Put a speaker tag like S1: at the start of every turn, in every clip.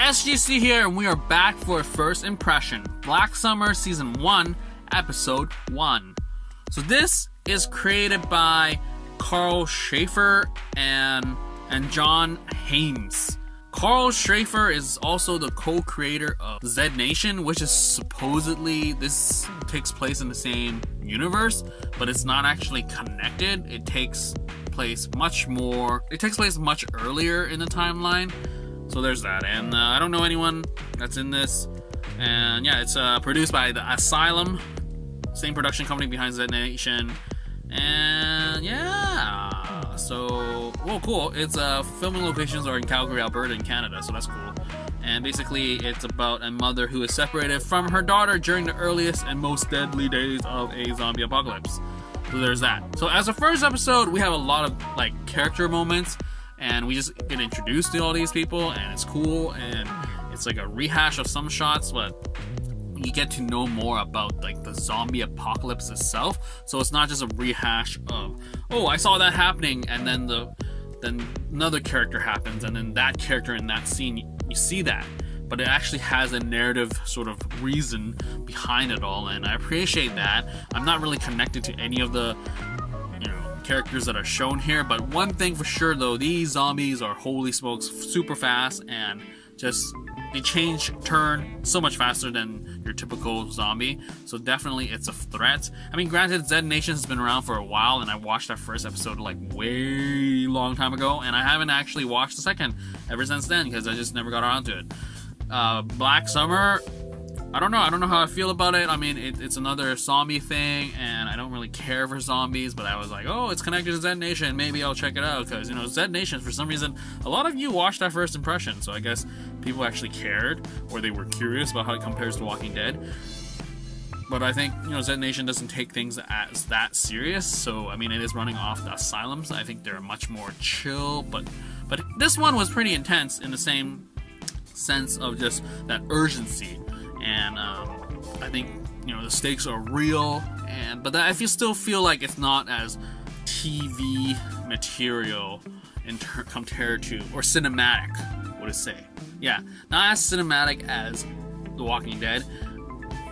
S1: SGC here, and we are back for a first impression. Black Summer Season 1, Episode 1. So this is created by Karl Schaefer and John Hyams. Karl Schaefer is also the co-creator of Z Nation, which is supposedly, this takes place in the same universe, but it's not actually connected. It takes place much earlier in the timeline. So there's that. And I don't know anyone that's in this. And yeah, it's produced by the Asylum, same production company behind Z Nation. And yeah, so, well, cool. It's filming locations are in Calgary, Alberta, in Canada, so that's cool. And basically, it's about a mother who is separated from her daughter during the earliest and most deadly days of a zombie apocalypse. So there's that. So as a first episode, we have a lot of like character moments, and we just get introduced to all these people, and it's cool, and it's like a rehash of some shots, but you get to know more about like the zombie apocalypse itself. So it's not just a rehash of, oh, I saw that happening, and then another character happens, and then that character in that scene, you see that. But it actually has a narrative sort of reason behind it all, and I appreciate that. I'm not really connected to any of the characters that are shown here, but one thing for sure though, these zombies are, holy smokes, super fast, and just they turn so much faster than your typical zombie. So definitely it's a threat. I mean, granted, Z Nation has been around for a while, and I watched that first episode like way long time ago, and I haven't actually watched the second ever since then because I just never got around to it. Black Summer, I don't know how I feel about it. I mean, it's another zombie thing, and I don't really care for zombies, but I was like, oh, it's connected to Z Nation, maybe I'll check it out, because, Z Nation, for some reason, a lot of you watched that first impression, so I guess people actually cared, or they were curious about how it compares to Walking Dead. But I think, Z Nation doesn't take things as that serious, so, I mean, it is running off the Asylums. I think they're much more chill, but this one was pretty intense in the same sense of just that urgency. And I think the stakes are real, but I still feel like it's not as TV material compared to, or cinematic, would it say? Yeah, not as cinematic as The Walking Dead,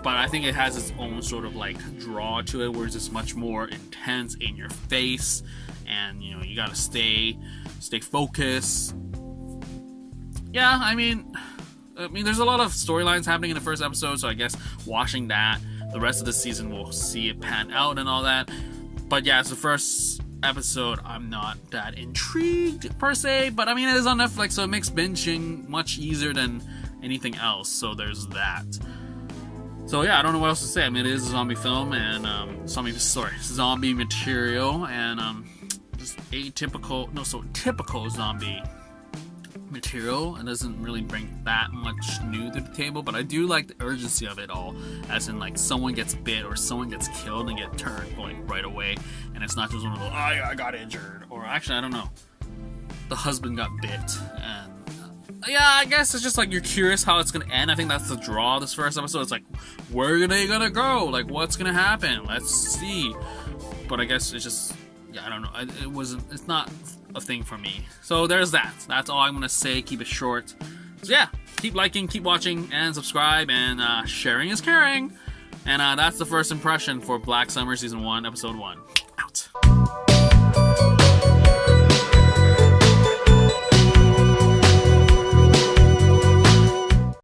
S1: but I think it has its own sort of like draw to it, where it's just much more intense, in your face, and you gotta stay focused. Yeah, I mean, there's a lot of storylines happening in the first episode, so I guess watching that, the rest of the season we'll see it pan out and all that. But yeah, it's the first episode. I'm not that intrigued per se, but I mean, it is on Netflix, so it makes binging much easier than anything else. So there's that. So yeah, I don't know what else to say. I mean, it is a zombie film, and zombie material, and just typical zombie material. It doesn't really bring that much new to the table, but I do like the urgency of it all, as in like someone gets bit or someone gets killed and get turned like right away, and it's not just one of those, I got injured, or actually I don't know, the husband got bit, and yeah, I guess it's just like you're curious how it's gonna end. I think that's the draw of this first episode. It's like, where are they gonna go? Like, what's gonna happen? Let's see. But I guess it's just, yeah, I don't know. It's not a thing for me. So there's that. That's all I'm gonna say. Keep it short. So yeah, keep liking, keep watching, and subscribe, and sharing is caring. And that's the first impression for Black Summer Season 1, Episode 1. Out.